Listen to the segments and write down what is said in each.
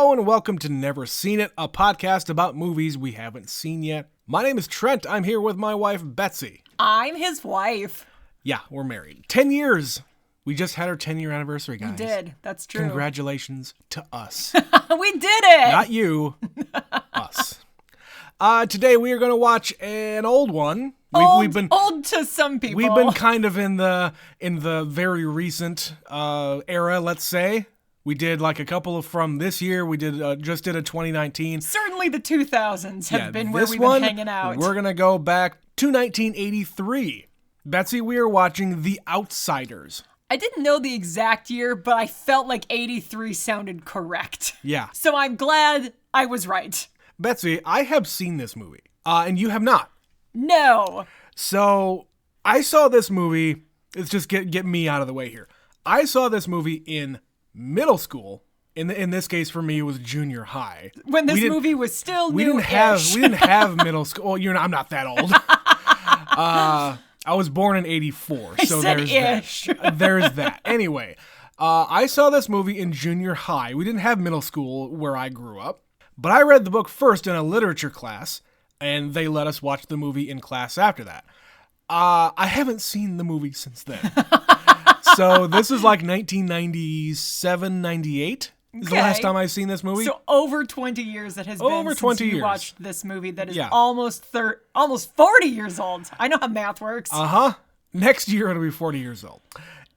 Hello and welcome to Never Seen It, a podcast about movies we haven't seen yet. My name is Trent. I'm here with my wife, Betsy. I'm his wife. Yeah, we're married. 10 years. We just had our 10-year anniversary, guys. We did. That's true. Congratulations to us. We did it! Not you. Us. Today we are going to watch an old one. Old to some people. We've been kind of in the very recent era, let's say. We did like a couple of from this year. We just did a 2019. Certainly the 2000s have been where we've been hanging out. We're going to go back to 1983. Betsy, we are watching The Outsiders. I didn't know the exact year, but I felt like 83 sounded correct. Yeah. So I'm glad I was right. Betsy, I have seen this movie, and you have not. No. So I saw this movie. Let's just get me out of the way here. I saw this movie in middle school. In this case, for me, it was junior high. When this movie was still we didn't have middle school. Well, I'm not that old. I was born in 84, so there's ish. that. There's that. Anyway, I saw this movie in junior high. We didn't have middle school where I grew up, but I read the book first in a literature class, and they let us watch the movie in class after that. I haven't seen the movie since then. So this is like 1997, 98 is the last time I've seen this movie. So over 20 years it has been since you watched this movie that is almost 40 years old. I know how math works. Uh-huh. Next year it'll be 40 years old.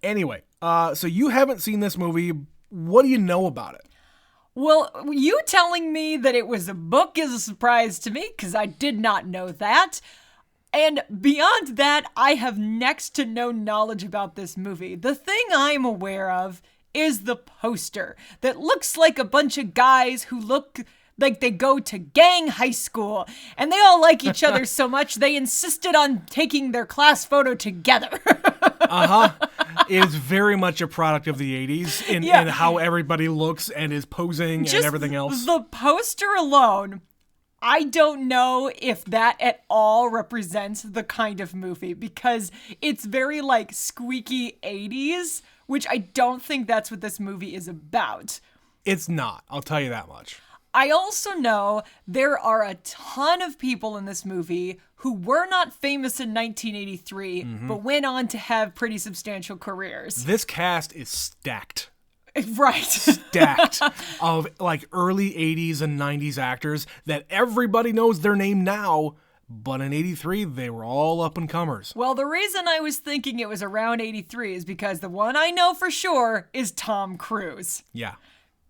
Anyway, so you haven't seen this movie. What do you know about it? Well, you telling me that it was a book is a surprise to me because I did not know that. And beyond that, I have next to no knowledge about this movie. The thing I'm aware of is the poster that looks like a bunch of guys who look like they go to gang high school and they all like each other so much they insisted on taking their class photo together. It is very much a product of the 80s in how everybody looks and is posing and everything else. The poster alone, I don't know if that at all represents the kind of movie because it's very like squeaky 80s, which I don't think that's what this movie is about. It's not. I'll tell you that much. I also know there are a ton of people in this movie who were not famous in 1983, but went on to have pretty substantial careers. This cast is stacked. Right. Stacked of like early 80s and 90s actors that everybody knows their name now, but in 83 they were all up and comers. Well, the reason I was thinking it was around 83 is because the one I know for sure is Tom Cruise. Yeah.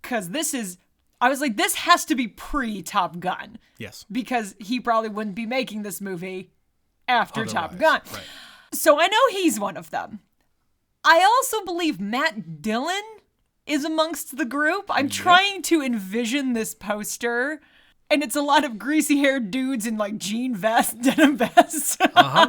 Because I was like, this has to be pre-Top Gun. Yes. Because he probably wouldn't be making this movie after Top Gun. Right. So I know he's one of them. I also believe Matt Dillon is amongst the group. I'm trying to envision this poster, and it's a lot of greasy-haired dudes in like jean vests, denim vests.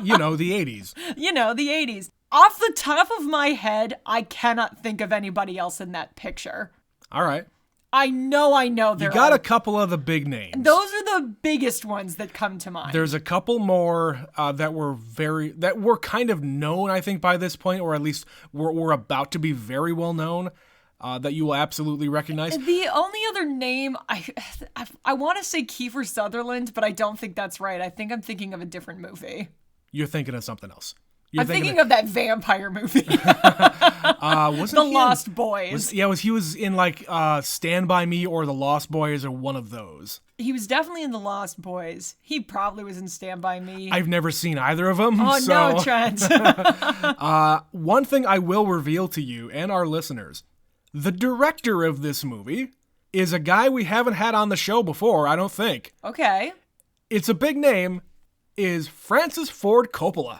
You know, the 80s. You know, the 80s. Off the top of my head, I cannot think of anybody else in that picture. All right. I know there You got a couple of the big names. Those are the biggest ones that come to mind. There's a couple more that were kind of known, I think, by this point, or at least were about to be very well known. That you will absolutely recognize. The only other name, I want to say Kiefer Sutherland, but I don't think that's right. I think I'm thinking of a different movie. You're thinking of something else. I'm thinking of that vampire movie. Wasn't The Lost Boys. He was in like Stand By Me or The Lost Boys or one of those. He was definitely in The Lost Boys. He probably was in Stand By Me. I've never seen either of them. Oh, so. no, Trent. One thing I will reveal to you and our listeners. The director of this movie is a guy we haven't had on the show before, I don't think. Okay. It's a big name, is Francis Ford Coppola.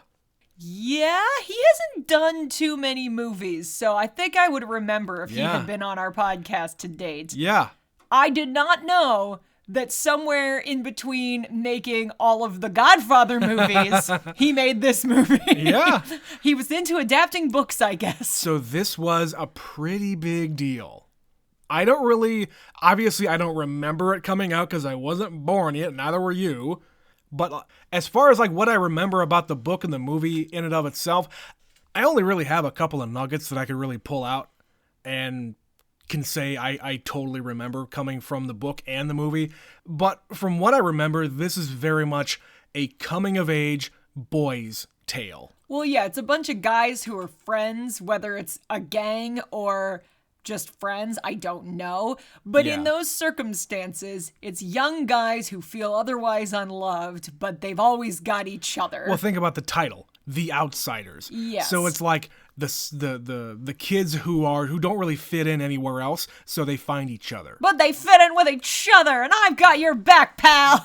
Yeah, he hasn't done too many movies, so I think I would remember if he had been on our podcast to date. Yeah. I did not know that somewhere in between making all of the Godfather movies, he made this movie. Yeah. He was into adapting books, I guess. So this was a pretty big deal. I don't remember it coming out because I wasn't born yet, neither were you. But as far as like what I remember about the book and the movie in and of itself, I only really have a couple of nuggets that I could really pull out and can say I totally remember coming from the book and the movie. But from what I remember, this is very much a coming-of-age boys' tale. Well, yeah, it's a bunch of guys who are friends, whether it's a gang or just friends, I don't know. But in those circumstances, it's young guys who feel otherwise unloved, but they've always got each other. Well, think about the title, The Outsiders. Yes. So it's like the kids who don't really fit in anywhere else, so they find each other. But they fit in with each other, and I've got your back, pal.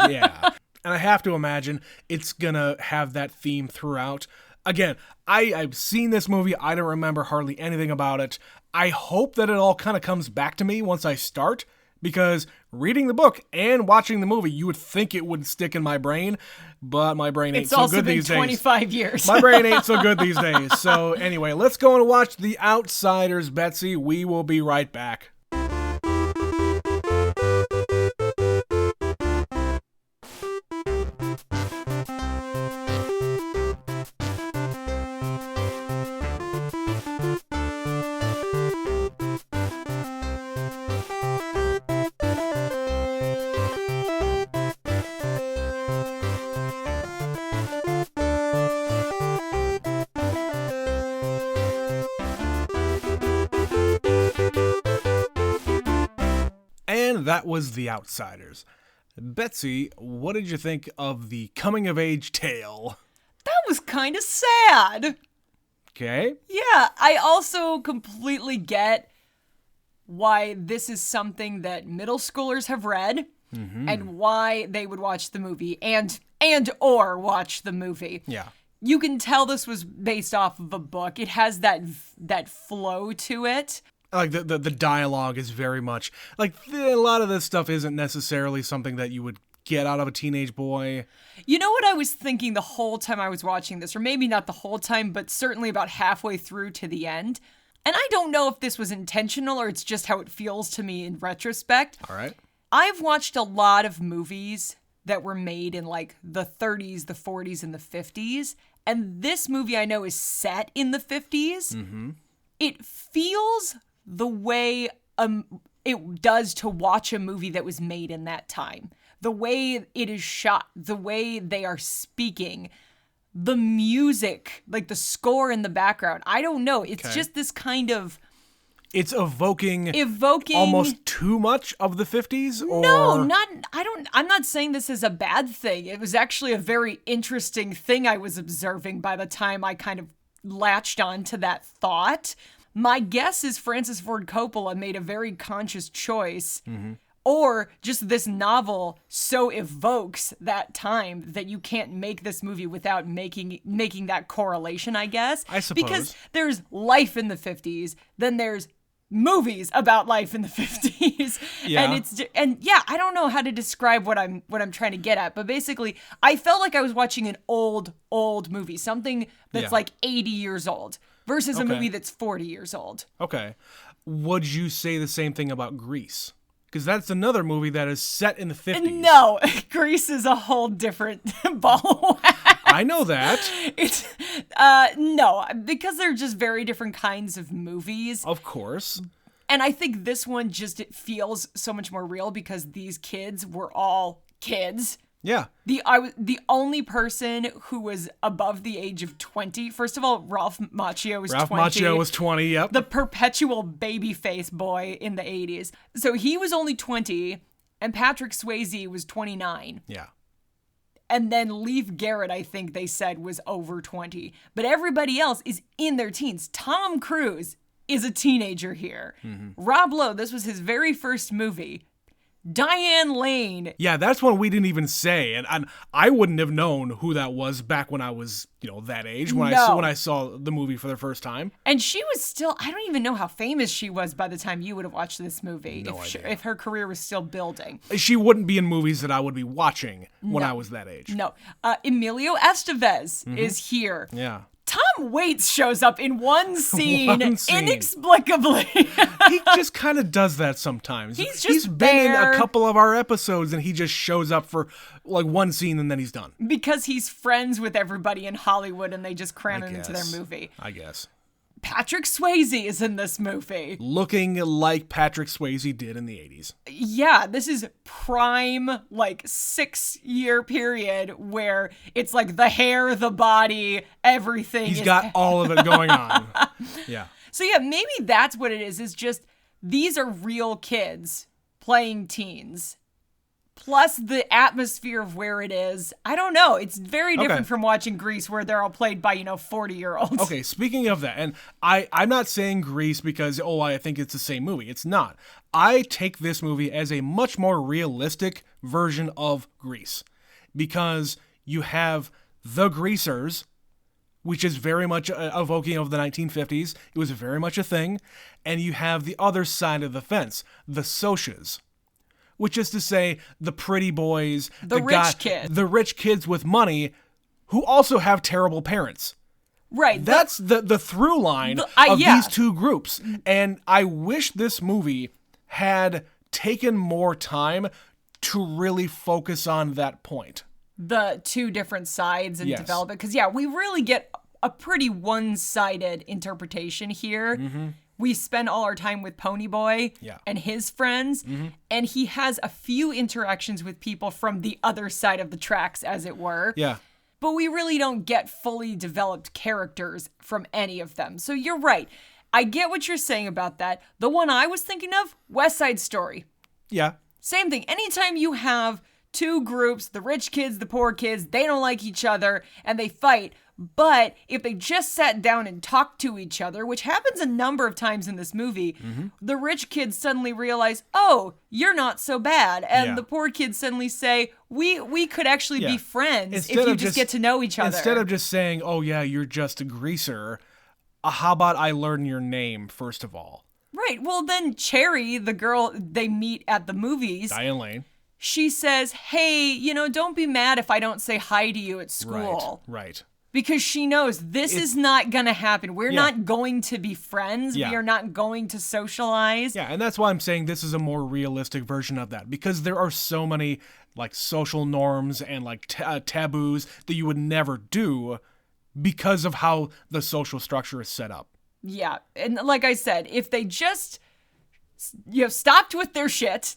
Yeah. And I have to imagine it's gonna have that theme throughout. Again, I've seen this movie. I don't remember hardly anything about it. I hope that it all kind of comes back to me once I start, because reading the book and watching the movie, you would think it would stick in my brain, but my brain ain't so good these days. It's also been 25 years. My brain ain't so good these days. So anyway, let's go and watch The Outsiders, Betsy. We will be right back. That was The Outsiders. Betsy, what did you think of the coming-of-age tale? That was kind of sad. Okay. Yeah, I also completely get why this is something that middle schoolers have read and why they would watch the movie and or watch the movie. Yeah. You can tell this was based off of a book. It has that flow to it. Like the dialogue is very much like a lot of this stuff isn't necessarily something that you would get out of a teenage boy. You know what I was thinking the whole time I was watching this, or maybe not the whole time, but certainly about halfway through to the end. And I don't know if this was intentional or it's just how it feels to me in retrospect. All right. I've watched a lot of movies that were made in like the 30s, the 40s, and the 50s. And this movie I know is set in the 50s. Mm-hmm. It feels the way it does to watch a movie that was made in that time. The way it is shot, the way they are speaking, the music, like the score in the background. I don't know. It's just this kind of... It's evoking almost too much of the 50s? Or... No, I'm not saying this is a bad thing. It was actually a very interesting thing I was observing by the time I kind of latched on to that thought. My guess is Francis Ford Coppola made a very conscious choice, or just this novel so evokes that time that you can't make this movie without making that correlation, I guess. I suppose. Because there's life in the 50s, then there's movies about life in the 50s. Yeah. And I don't know how to describe what I'm trying to get at, but basically I felt like I was watching an old movie, something that's like 80 years old. Versus a movie that's 40 years old. Okay. Would you say the same thing about Grease? Because that's another movie that is set in the 50s. No, Grease is a whole different ball of wax. I know that. It's no, because they're just very different kinds of movies. Of course. And I think this one it feels so much more real because these kids were all kids. Yeah. The only person who was above the age of 20, first of all, Ralph Macchio was 20. Ralph Macchio was 20, yep. The perpetual baby face boy in the 80s. So he was only 20, and Patrick Swayze was 29. Yeah. And then Leif Garrett, I think they said, was over 20. But everybody else is in their teens. Tom Cruise is a teenager here. Mm-hmm. Rob Lowe, this was his very first movie. Diane Lane. Yeah, that's one we didn't even say, and I wouldn't have known who that was back when I was, that age when I saw the movie for the first time. And she was still, I don't even know how famous she was by the time you would have watched this movie. No idea. If her career was still building. She wouldn't be in movies that I would be watching when I was that age. No. Emilio Estevez is here. Yeah. Tom Waits shows up in one scene. Inexplicably. He just kind of does that sometimes. He's been in a couple of our episodes and he just shows up for like one scene and then he's done. Because he's friends with everybody in Hollywood and they just cram him into their movie. I guess. Patrick Swayze is in this movie. Looking like Patrick Swayze did in the 80s. Yeah, this is prime, like, 6-year period where it's like the hair, the body, everything. He's got all of it going on. Yeah. So yeah, maybe that's what it is just these are real kids playing teens. Plus the atmosphere of where it is. I don't know. It's very different from watching Grease where they're all played by, 40-year-olds. Okay, speaking of that, and I'm not saying Grease because, I think it's the same movie. It's not. I take this movie as a much more realistic version of Grease. Because you have the Greasers, which is very much evoking of the 1950s. It was very much a thing. And you have the other side of the fence, the Socias. Which is to say, the pretty boys, the rich kids with money, who also have terrible parents. Right. That's the through line of these two groups. And I wish this movie had taken more time to really focus on that point. The two different sides and develop it. Because, we really get a pretty one-sided interpretation here. Mm-hmm. We spend all our time with Ponyboy and his friends, and he has a few interactions with people from the other side of the tracks, as it were. Yeah. But we really don't get fully developed characters from any of them. So you're right. I get what you're saying about that. The one I was thinking of, West Side Story. Yeah. Same thing. Anytime you have two groups, the rich kids, the poor kids, they don't like each other, and they fight. But if they just sat down and talked to each other, which happens a number of times in this movie, the rich kids suddenly realize, oh, you're not so bad. And the poor kids suddenly say, we could actually be friends if you just get to know each other. Instead of just saying, oh, yeah, you're just a greaser, how about I learn your name, first of all? Right. Well, then Cherry, the girl they meet at the movies, Diane Lane, she says, hey, don't be mad if I don't say hi to you at school. Right. Because she knows this is not going to happen. We're not going to be friends. Yeah. We are not going to socialize. Yeah, and that's why I'm saying this is a more realistic version of that. Because there are so many social norms and taboos that you would never do because of how the social structure is set up. Yeah, and like I said, if they just stopped with their shit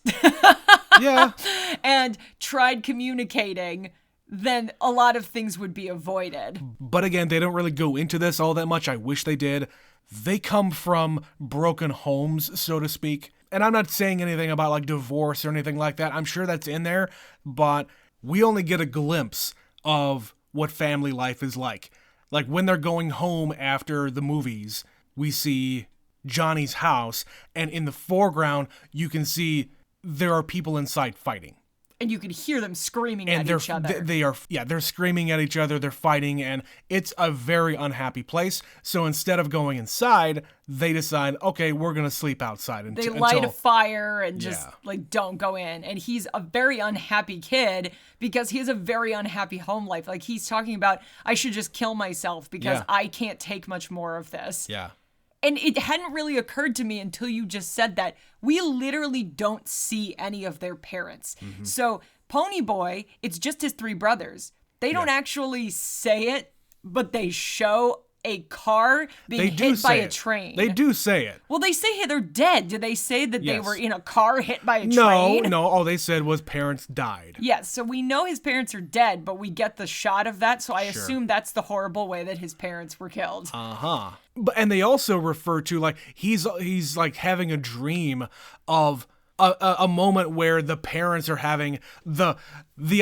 and tried communicating, then a lot of things would be avoided. But again, they don't really go into this all that much. I wish they did. They come from broken homes, so to speak. And I'm not saying anything about divorce or anything like that. I'm sure that's in there, but we only get a glimpse of what family life is like. Like when they're going home after the movies, we see Johnny's house, and in the foreground, you can see there are people inside fighting. And you can hear them screaming at each other. They're screaming at each other, they're fighting, and it's a very unhappy place. So instead of going inside, they decide, okay, we're going to sleep outside. They light a fire and just, don't go in. And he's a very unhappy kid because he has a very unhappy home life. He's talking about, I should just kill myself because I can't take much more of this. Yeah. And it hadn't really occurred to me until you just said that. We literally don't see any of their parents. Mm-hmm. So Ponyboy, it's just his three brothers. They don't actually say it, but they show a car being hit by a train. They do say it. Well, they say they're dead. Did they say that they were in a car hit by a train? No. All they said was parents died. Yes, so we know his parents are dead, but we get the shot of that, so I assume that's the horrible way that his parents were killed. Uh-huh. And they also refer to, he's having a dream of a moment where the parents are having the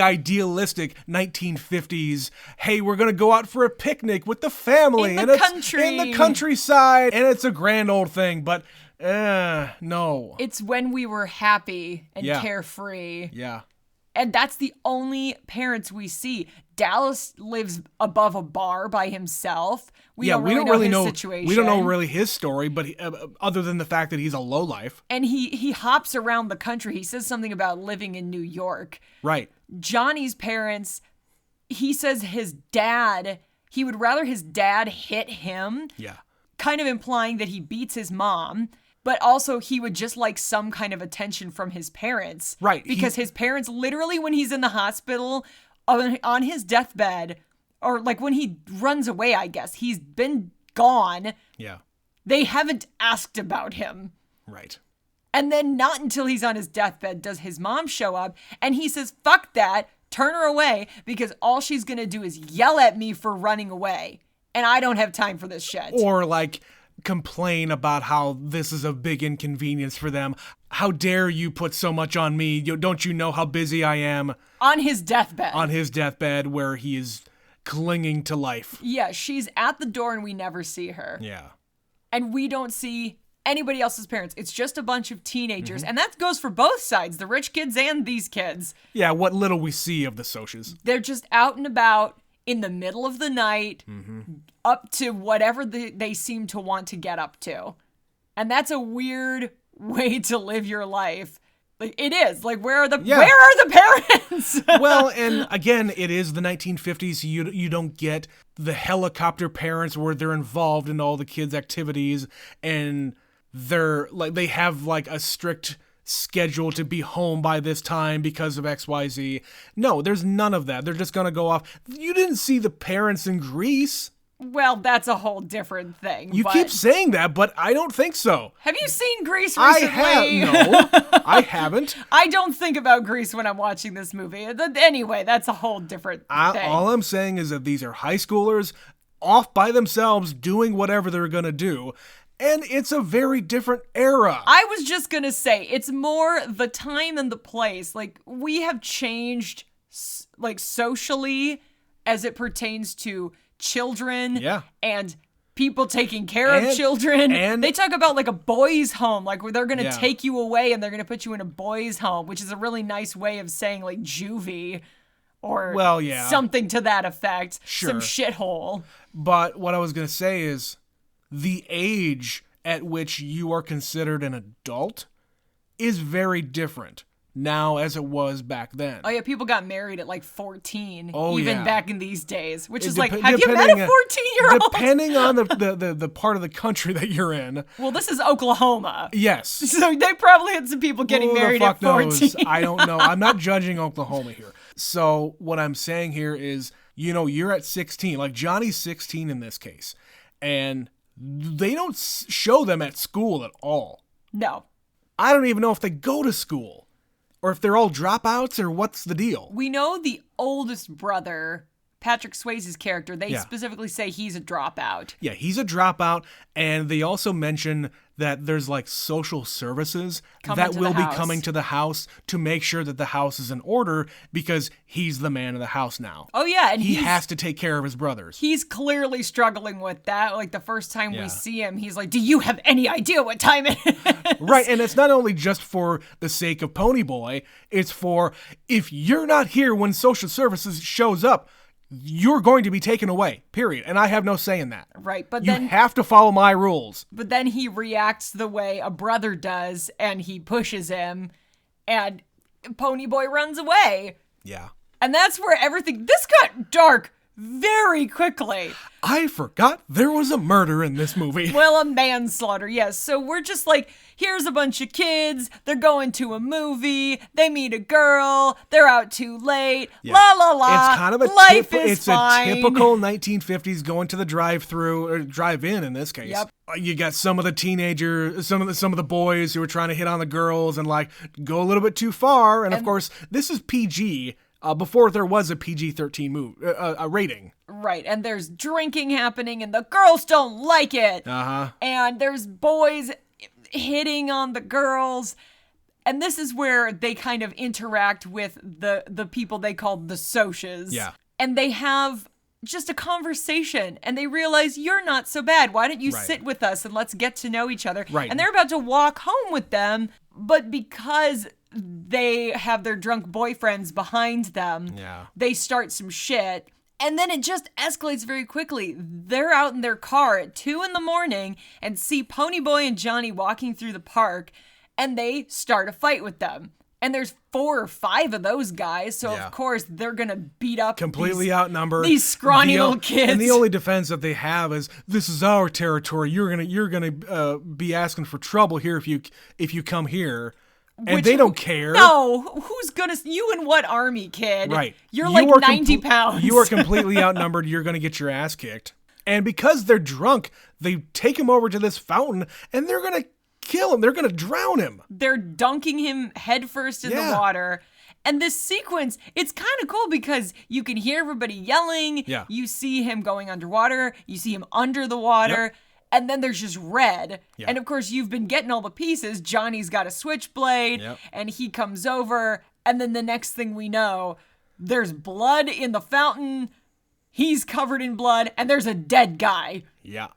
idealistic 1950s, hey, we're going to go out for a picnic with the family. In the country. In the countryside. And it's a grand old thing, but no. It's when we were happy and carefree. Yeah. And that's the only parents we see. Dallas lives above a bar by himself. We don't really know his situation. We don't know really his story, but other than the fact that he's a lowlife. And he hops around the country. He says something about living in New York. Right. Johnny's parents, he says he would rather his dad hit him. Yeah. Kind of implying that he beats his mom. But also, he would just like some kind of attention from his parents. Right. Because his parents, literally, when he's in the hospital, on his deathbed, or when he runs away, I guess, he's been gone. Yeah. They haven't asked about him. Right. And then not until he's on his deathbed does his mom show up, and he says, fuck that, turn her away, because all she's gonna do is yell at me for running away. And I don't have time for this shit. Or like complain about how this is a big inconvenience for them. How dare you put so much on me? Don't you know how busy I am? On his deathbed. On his deathbed where he is clinging to life. Yeah, she's at the door and we never see her. Yeah. And we don't see anybody else's parents. It's just a bunch of teenagers. And that goes for both sides, the rich kids and these kids. Yeah, what little we see of the Socs. They're just out and about in the middle of the night, up to whatever they seem to want to get up to. And that's a weird way to live your life. Like, it is. Like, where are the parents? Well, and again, it is the 1950s. You don't get the helicopter parents where they're involved in all the kids' activities, and they have like a strict schedule to be home by this time because of XYZ. No, there's none of that. They're just gonna go off. You didn't see the parents in Grease. Well, that's a whole different thing. You keep saying that, but I don't think so. Have you seen Grease recently? No, I haven't. I don't think about Grease when I'm watching this movie. Anyway, that's a whole different thing. All I'm saying is that these are high schoolers off by themselves doing whatever they're gonna do. And it's a very different era. I was just going to say, it's more the time and the place. Like, we have changed, like, socially as it pertains to children and people taking care of children. And they talk about, like, a boys' home, like, where they're going to take you away and they're going to put you in a boys' home, which is a really nice way of saying, like, juvie or something to that effect. Sure. Some shithole. But what I was going to say is, the age at which you are considered an adult is very different now as it was back then. Oh, yeah, people got married at like 14, even back in these days, which is like, have you met a 14-year-old? Depending on the part of the country that you're in. Well, this is Oklahoma. Yes. So they probably had some people getting married at 14. Knows? I don't know. I'm not judging Oklahoma here. So what I'm saying here is, you're at 16. Like, Johnny's 16 in this case. And they don't show them at school at all. No. I don't even know if they go to school or if they're all dropouts or what's the deal. We know the oldest brother, Patrick Swayze's character, they specifically say he's a dropout. Yeah, he's a dropout. And they also mention that there's like social services that will be coming to the house to make sure that the house is in order because he's the man of the house now. Oh, yeah. And he has to take care of his brothers. He's clearly struggling with that. Like, the first time we see him, he's like, do you have any idea what time it is? Right. And it's not only just for the sake of Ponyboy. It's for, if you're not here when social services shows up, you're going to be taken away, period. And I have no say in that. Right, but you have to follow my rules. But then he reacts the way a brother does, and he pushes him, and Ponyboy runs away. Yeah. And that's where this got dark very quickly. I forgot there was a murder in this movie. Well, a manslaughter, yes. So we're just like, here's a bunch of kids. They're going to a movie. They meet a girl. They're out too late. Yeah. La, la, la. It's kind of a Life is it's fine. a typical 1950s going to the drive-through, or drive-in in this case. Yep. You got some of the teenagers, some of the boys who are trying to hit on the girls and like go a little bit too far. And of course, this is PG. Before there was a PG-13 rating. Right, and there's drinking happening, and the girls don't like it. Uh-huh. And there's boys hitting on the girls. And this is where they kind of interact with the people they call the Socs. Yeah. And they have just a conversation, and they realize, you're not so bad. Why don't you sit with us and let's get to know each other? Right. And they're about to walk home with them, but because they have their drunk boyfriends behind them, they start some shit. And then it just escalates very quickly. They're out in their car at 2 a.m. and see Ponyboy and Johnny walking through the park, and they start a fight with them. And there's 4 or 5 of those guys, so of course they're gonna beat up completely outnumbered these scrawny little kids. And the only defense that they have is, this is our territory. You're gonna be asking for trouble here if you come here. And they don't care. No, who's gonna? You and what army, kid? Right. You're like 90 pounds. You are completely outnumbered. You're gonna get your ass kicked. And because they're drunk, they take him over to this fountain, and they're going to kill him. They're going to drown him. They're dunking him headfirst in the water. And this sequence, it's kind of cool because you can hear everybody yelling. Yeah. You see him going underwater. You see him under the water. Yep. And then there's just red. Yep. And of course, you've been getting all the pieces. Johnny's got a switchblade. Yep. And he comes over. And then the next thing we know, there's blood in the fountain. He's covered in blood. And there's a dead guy. Yeah.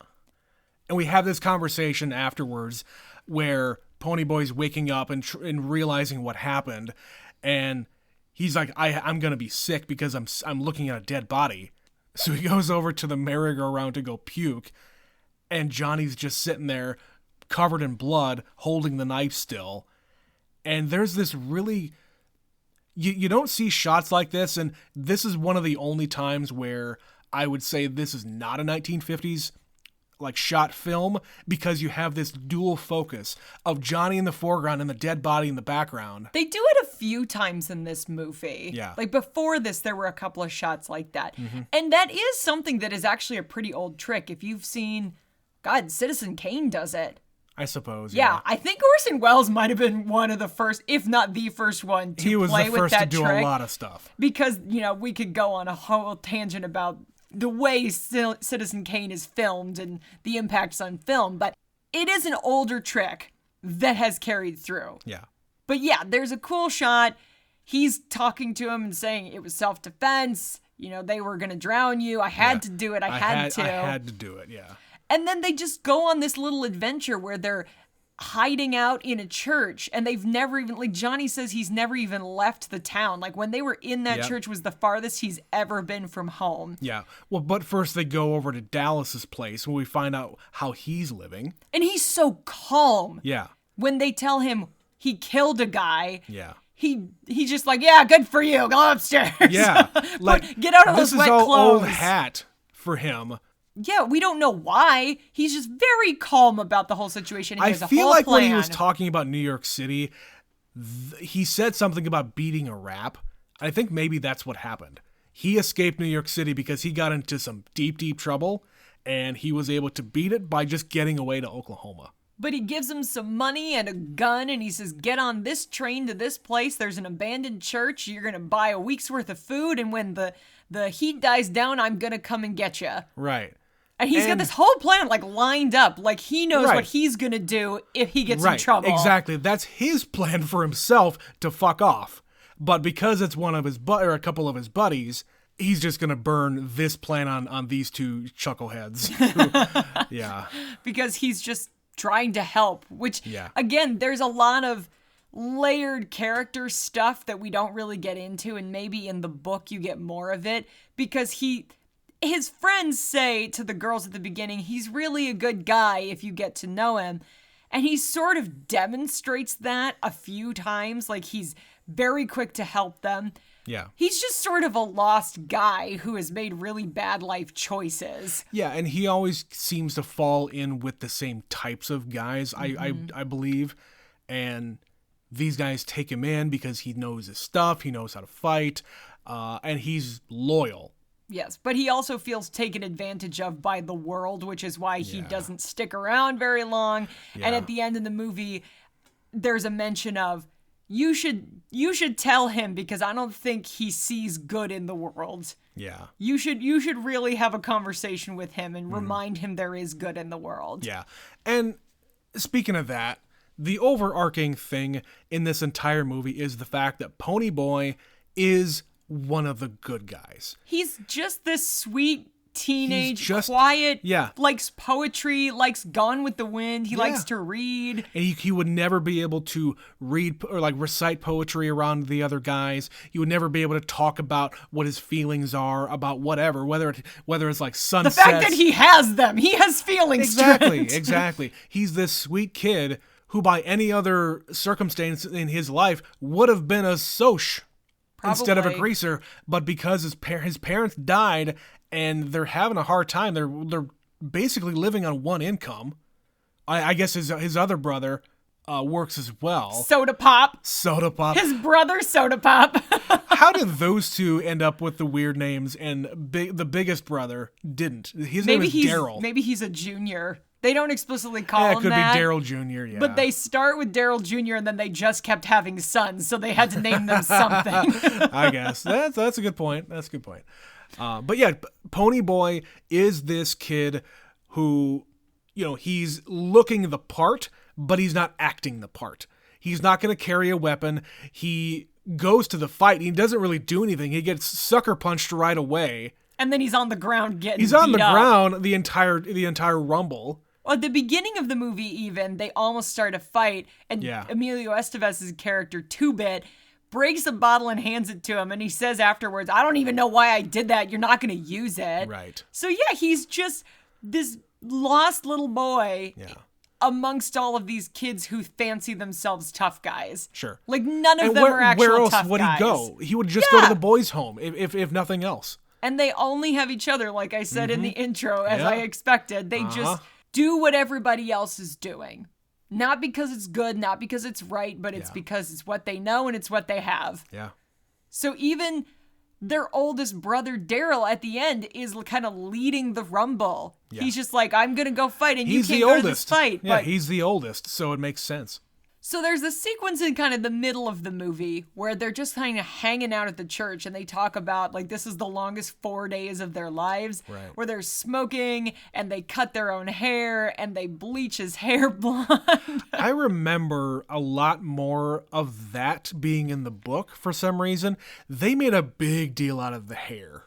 And we have this conversation afterwards where Ponyboy's waking up and realizing what happened. And he's like, I'm going to be sick because I'm looking at a dead body. So he goes over to the merry-go-round to go puke. And Johnny's just sitting there covered in blood, holding the knife still. And there's this really... You don't see shots like this. And this is one of the only times where I would say this is not a 1950s like shot film, because you have this dual focus of Johnny in the foreground and the dead body in the background. They do it a few times in this movie. Yeah. Like before this, there were a couple of shots like that. Mm-hmm. And that is something that is actually a pretty old trick. If you've seen, God, Citizen Kane does it. I suppose. Yeah. I think Orson Welles might have been one of the first, if not the first one, to play with that trick. He was the first to do a lot of stuff. Because, we could go on a whole tangent about the way Citizen Kane is filmed and the impacts on film, but it is an older trick that has carried through. Yeah. But yeah, there's a cool shot. He's talking to him and saying it was self-defense. They were going to drown you. I had to do it. I had to do it, yeah. And then they just go on this little adventure where they're hiding out in a church, and they've never even, like Johnny says, he's never even left the town. Like when they were in that church was the farthest he's ever been from home. Yeah. Well, but first they go over to Dallas's place when we find out how he's living. And he's so calm. Yeah. When they tell him he killed a guy. Yeah. He's just like, yeah, good for you. Go upstairs. Yeah. Like, get out of those wet clothes. This is all old hat for him. Yeah, we don't know why. He's just very calm about the whole situation. I feel like when he was talking about New York City, he said something about beating a rap. I think maybe that's what happened. He escaped New York City because he got into some deep, deep trouble, and he was able to beat it by just getting away to Oklahoma. But he gives him some money and a gun, and he says, get on this train to this place. There's an abandoned church. You're going to buy a week's worth of food, and when the heat dies down, I'm going to come and get you. Right. And he's got this whole plan lined up. Like he knows what he's going to do if he gets in trouble. Exactly. That's his plan for himself to fuck off. But because it's one of his or a couple of his buddies, he's just going to burn this plan on these two chuckleheads. Yeah. Because he's just trying to help, which again, there's a lot of layered character stuff that we don't really get into, and maybe in the book you get more of it, because his friends say to the girls at the beginning, he's really a good guy if you get to know him. And he sort of demonstrates that a few times. Like he's very quick to help them. Yeah. He's just sort of a lost guy who has made really bad life choices. Yeah, and he always seems to fall in with the same types of guys, I believe. And these guys take him in because he knows his stuff, he knows how to fight, and he's loyal. Yes, but he also feels taken advantage of by the world, which is why he doesn't stick around very long. Yeah. And at the end of the movie, there's a mention of, you should tell him because I don't think he sees good in the world. Yeah. You should really have a conversation with him and remind him there is good in the world. Yeah. And speaking of that, the overarching thing in this entire movie is the fact that Ponyboy is one of the good guys. He's just this sweet teenage, quiet, likes poetry, likes Gone with the Wind. He likes to read. And he would never be able to read or recite poetry around the other guys. He would never be able to talk about what his feelings are about whatever, whether it's like sunsets. The fact that he has them. He has feelings. Exactly. He's this sweet kid who by any other circumstance in his life would have been a soch. Instead of a greaser, but because his parents died and they're having a hard time, they're basically living on one income. I guess his other brother works as well. Soda Pop. Soda Pop. His brother Soda Pop. How did those two end up with the weird names and the biggest brother didn't? His name is Daryl. Maybe he's a junior. They don't explicitly call him it could that. be Daryl Jr., yeah. But they start with Daryl Jr. and then they just kept having sons, so they had to name them something. I guess. That's a good point. That's a good point. But yeah, Pony Boy is this kid who, he's looking the part, but he's not acting the part. He's not going to carry a weapon. He goes to the fight. He doesn't really do anything. He gets sucker punched right away. And then he's on the ground getting He's on the beat up. ground the entire rumble. Well, at the beginning of the movie, even, they almost start a fight, and Emilio Estevez's character, 2-Bit, breaks a bottle and hands it to him, and he says afterwards, I don't even know why I did that. You're not going to use it. Right. So, yeah, he's just this lost little boy amongst all of these kids who fancy themselves tough guys. Sure. Like, none of them are actual where else tough would guys. he go? He would just go to the boys' home, if nothing else. And they only have each other, like I said in the intro, as I expected. They just do what everybody else is doing. Not because it's good, not because it's right, but it's because it's what they know and it's what they have. Yeah. So even their oldest brother, Daryl, at the end is kind of leading the rumble. Yeah. He's just like, I'm going to go fight and you can't go to this fight. Yeah, he's the oldest, so it makes sense. So there's a sequence in kind of the middle of the movie where they're just kind of hanging out at the church and they talk about, like, this is the longest 4 days of their lives, where they're smoking and they cut their own hair and they bleach his hair blonde. I remember a lot more of that being in the book for some reason. They made a big deal out of the hair.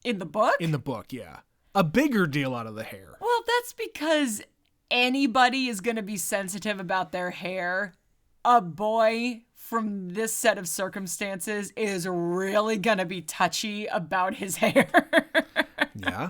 In the book? In the book, yeah. A bigger deal out of the hair. Well, that's because anybody is going to be sensitive about their hair. A boy from this set of circumstances is really going to be touchy about his hair. Yeah.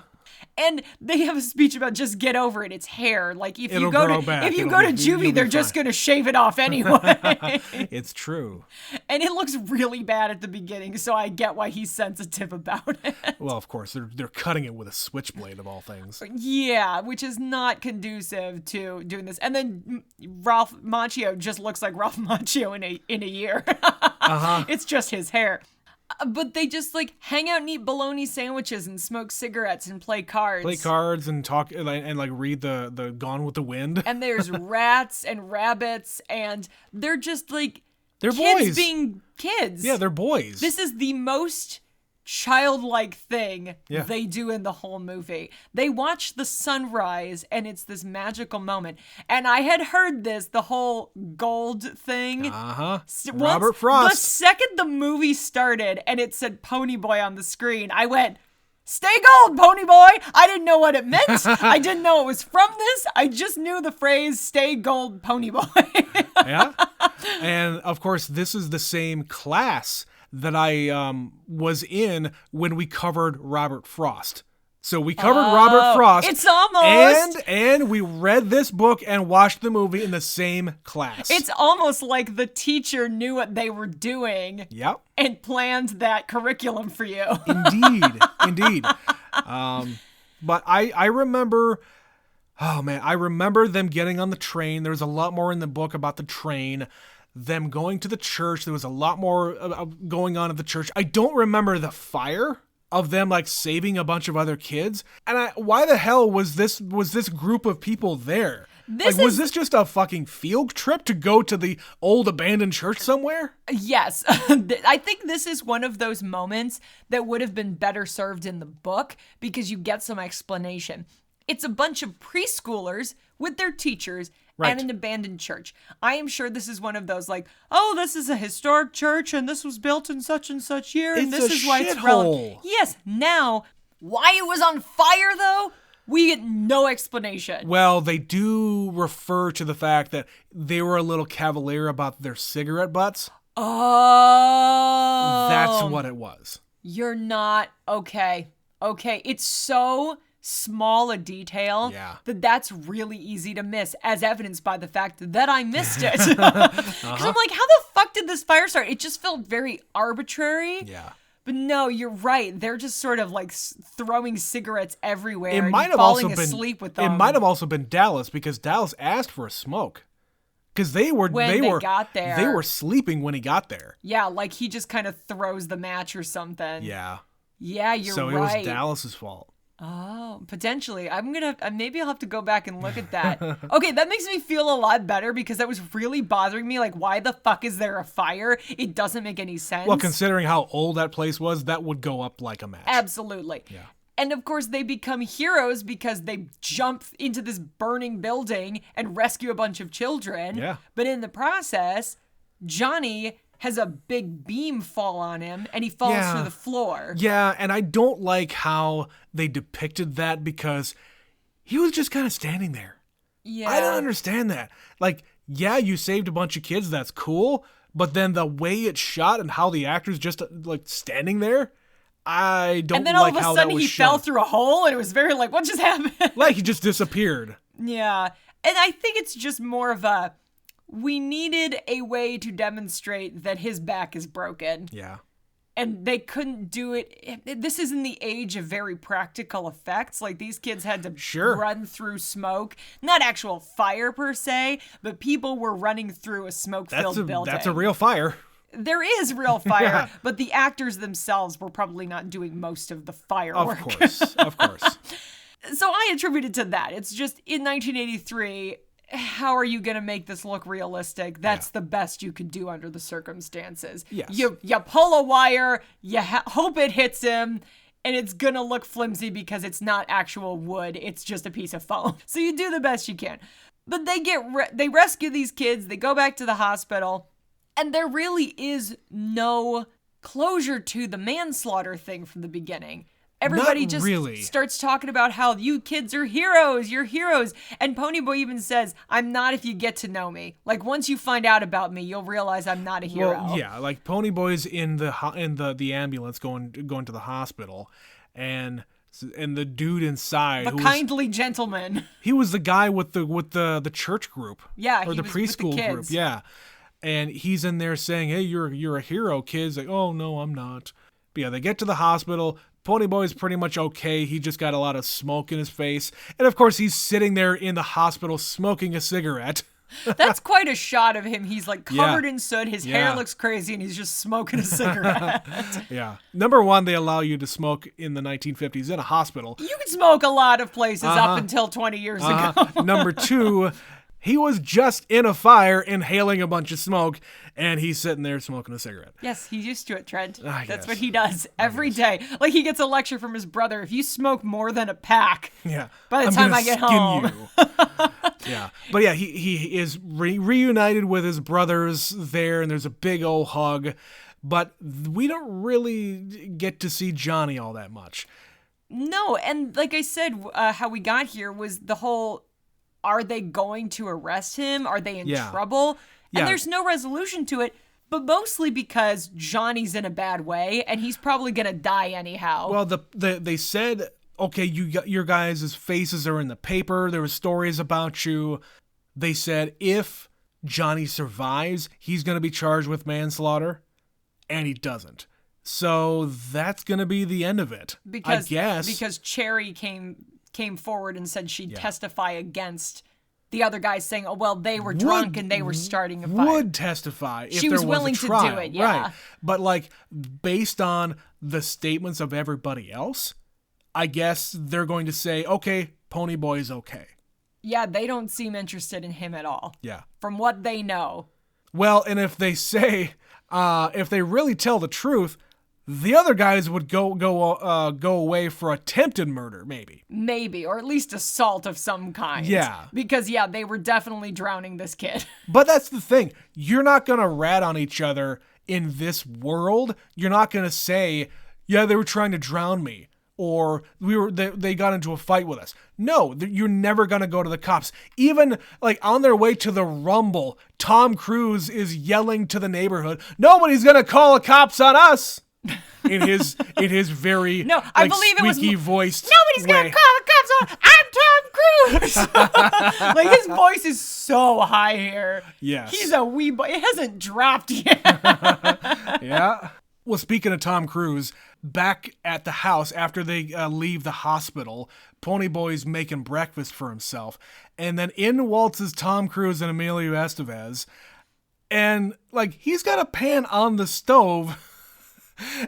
And they have a speech about just get over it. It's hair. Like if It'll you go grow to back. if you go to juvie, they're just going to shave it off anyway. It's true. And it looks really bad at the beginning, so I get why he's sensitive about it. Well, of course, they're cutting it with a switchblade of all things. Yeah, which is not conducive to doing this. And then Ralph Macchio just looks like Ralph Macchio in a year. It's just his hair. But they just like hang out and eat bologna sandwiches and smoke cigarettes and play cards. Play cards and talk and like read the Gone with the Wind. And there's rats and rabbits and they're just like they're kids boys being kids. Yeah, they're boys. This is the most childlike thing Yeah. they do in the whole movie. They watch the sunrise and it's this magical moment. And I had heard the whole gold thing. Robert Frost. The second the movie started and it said Pony Boy on the screen, I went, stay gold, Pony Boy. I didn't know what it meant. I didn't know it was from this. I just knew the phrase stay gold, Pony Boy. Yeah. And of course, this is the same class that I was in when we covered Robert Frost. So we covered Robert Frost. It's almost. And we read this book and watched the movie in the same class. It's almost like the teacher knew what they were doing. Yep. And planned that curriculum for you. Indeed. But I remember, I remember them getting on the train. There was a lot more in the book about the train. Them going to the church. There was a lot more going on at the church. I don't remember the fire of them like saving a bunch of other kids. And why the hell was this group of people there? Was this just a fucking field trip to go to the old abandoned church somewhere? Yes. I think this is one of those moments that would have been better served in the book because you get some explanation. It's a bunch of preschoolers with their teachers and an abandoned church. I am sure this is one of those like, oh, this is a historic church and this was built in such and such year and this is why it's relevant. Yes. Now, why it was on fire though, we get no explanation. Well, they do refer to the fact that they were a little cavalier about their cigarette butts. Oh. That's what it was. You're not okay. Okay. It's so small a detail that's really easy to miss, as evidenced by the fact that I missed it. Because I'm like, how the fuck did this fire start? It just felt very arbitrary. Yeah. But no, you're right. They're just sort of like throwing cigarettes everywhere and falling asleep with them. It might have also been Dallas because Dallas asked for a smoke. Because they got there. They were sleeping when he got there. Yeah, like he just kind of throws the match or something. Yeah. Yeah, you're right. So it was Dallas's fault. Oh, potentially. Maybe I'll have to go back and look at that. Okay, that makes me feel a lot better because that was really bothering me. Like, why the fuck is there a fire? It doesn't make any sense. Well, considering how old that place was, that would go up like a match. Absolutely. Yeah. And of course, they become heroes because they jump into this burning building and rescue a bunch of children. Yeah. But in the process, Johnny has a big beam fall on him and he falls through the floor. Yeah, and I don't like how they depicted that because he was just kind of standing there. Yeah. I don't understand that. Like, yeah, you saved a bunch of kids, that's cool, but then the way it's shot and how the actor's just like standing there, I don't like how that was. And then all of a sudden he fell through a hole and it was very like, what just happened? Like he just disappeared. Yeah. And I think it's just more of we needed a way to demonstrate that his back is broken. Yeah. And they couldn't do it. This is in the age of very practical effects. Like, these kids had to run through smoke. Not actual fire per se, but people were running through a smoke-filled building. That's a real fire. There is real fire, but the actors themselves were probably not doing most of the firework. Of course. So I attribute it to that. It's just, in 1983... how are you going to make this look realistic? That's the best you could do under the circumstances. Yes. You pull a wire, you hope it hits him, and it's going to look flimsy because it's not actual wood. It's just a piece of foam. So you do the best you can. But they rescue these kids. They go back to the hospital, and there really is no closure to the manslaughter thing from the beginning. Everybody Not just really. starts talking about how you kids are heroes, you're heroes. And Ponyboy even says, I'm not if you get to know me. Like, once you find out about me, you'll realize I'm not a hero. Well, yeah, like Ponyboy's in the ambulance going to the hospital, and the dude inside, the kindly gentleman. He was the guy with the church group. Yeah, or the preschool group. Yeah. And he's in there saying, "Hey, you're a hero, kids." Like, "Oh no, I'm not." But yeah, they get to the hospital. Ponyboy's pretty much okay. He just got a lot of smoke in his face. And of course, he's sitting there in the hospital smoking a cigarette. That's quite a shot of him. He's like covered in soot. His hair looks crazy and he's just smoking a cigarette. Yeah. Number one, they allow you to smoke in the 1950s in a hospital. You could smoke a lot of places up until 20 years ago. Number two, he was just in a fire inhaling a bunch of smoke, and he's sitting there smoking a cigarette. Yes, he's used to it, Trent. That's what he does every day. Like, he gets a lecture from his brother. If you smoke more than a pack, by the time I get home. Yeah. But yeah, he is reunited with his brothers there, and there's a big old hug. But we don't really get to see Johnny all that much. No, and like I said, how we got here was the whole... Are they going to arrest him? Are they in trouble? And there's no resolution to it, but mostly because Johnny's in a bad way, and he's probably going to die anyhow. Well, they said, okay, your guys' faces are in the paper. There were stories about you. They said if Johnny survives, he's going to be charged with manslaughter, and he doesn't. So that's going to be the end of it, I guess. Because Cherry came forward and said she'd testify against the other guys, saying, "Oh well, they were drunk and they were starting a fire." Would testify if she there was willing a trial. to do it, yeah. Right. But like based on the statements of everybody else, I guess they're going to say, "Okay, Ponyboy's okay." Yeah, they don't seem interested in him at all. Yeah. From what they know. Well, and if they say, if they really tell the truth, the other guys would go away for attempted murder, maybe, or at least assault of some kind. Yeah, because they were definitely drowning this kid. But that's the thing: you're not gonna rat on each other in this world. You're not gonna say, "Yeah, they were trying to drown me," or they got into a fight with us. No, you're never gonna go to the cops. Even like on their way to the Rumble, Tom Cruise is yelling to the neighborhood, "Nobody's gonna call the cops on us." In his very I believe it was squeaky voiced nobody's gonna call the cops on. I'm Tom Cruise. Like, his voice is so high here. Yes, he's a wee boy. It hasn't dropped yet. Yeah. Well, speaking of Tom Cruise, back at the house after they leave the hospital, Ponyboy's making breakfast for himself. And then in waltzes Tom Cruise and Emilio Estevez. And, like, he's got a pan on the stove.